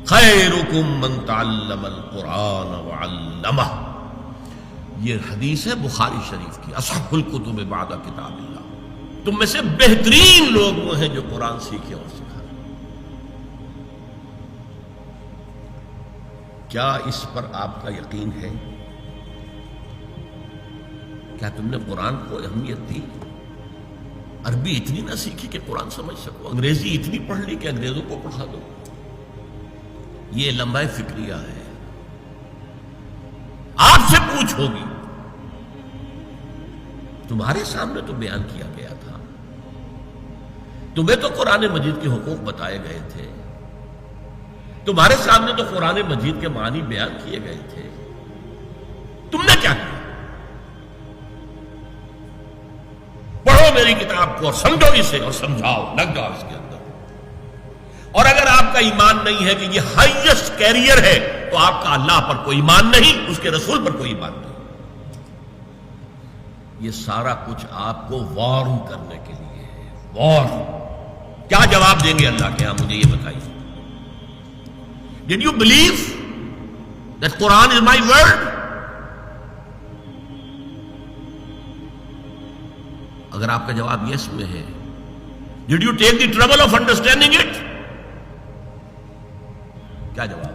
خیرکم من تعلم القرآن وعلمہ، یہ حدیث ہے بخاری شریف کی، اصح الکتب بعد کتاب اللہ، تم میں سے بہترین لوگ وہ ہیں جو قرآن سیکھے اور سکھائے۔ کیا اس پر آپ کا یقین ہے؟ کیا تم نے قرآن کو اہمیت دی؟ عربی اتنی نہ سیکھی کہ قرآن سمجھ سکو، انگریزی اتنی پڑھ لی کہ انگریزوں کو پڑھا دو؟ یہ لمبا فکریہ ہے۔ آپ سے پوچھ ہوگی، تمہارے سامنے تو بیان کیا گیا تھا، تمہیں تو قرآن مجید کے حقوق بتائے گئے تھے، تمہارے سامنے تو قرآن مجید کے معنی بیان کیے گئے تھے، تم نے کیا کیا؟ پڑھو میری کتاب کو اور سمجھو اسے اور سمجھاؤ، لگ جاؤ اس کے اندر۔ اور اگر آپ کا ایمان نہیں ہے کہ یہ ہائیسٹ کیریئر ہے تو آپ کا اللہ پر کوئی ایمان نہیں، اس کے رسول پر کوئی ایمان نہیں۔ یہ سارا کچھ آپ کو وارن کرنے کے لیے ہے، وارن۔ کیا جواب دیں گے اللہ کے ہاں؟ مجھے یہ بتائیے۔ Did you believe that Quran is my word? اگر آپ کا جواب یس میں ہے، Did you take the trouble of understanding it? کیا جواب؟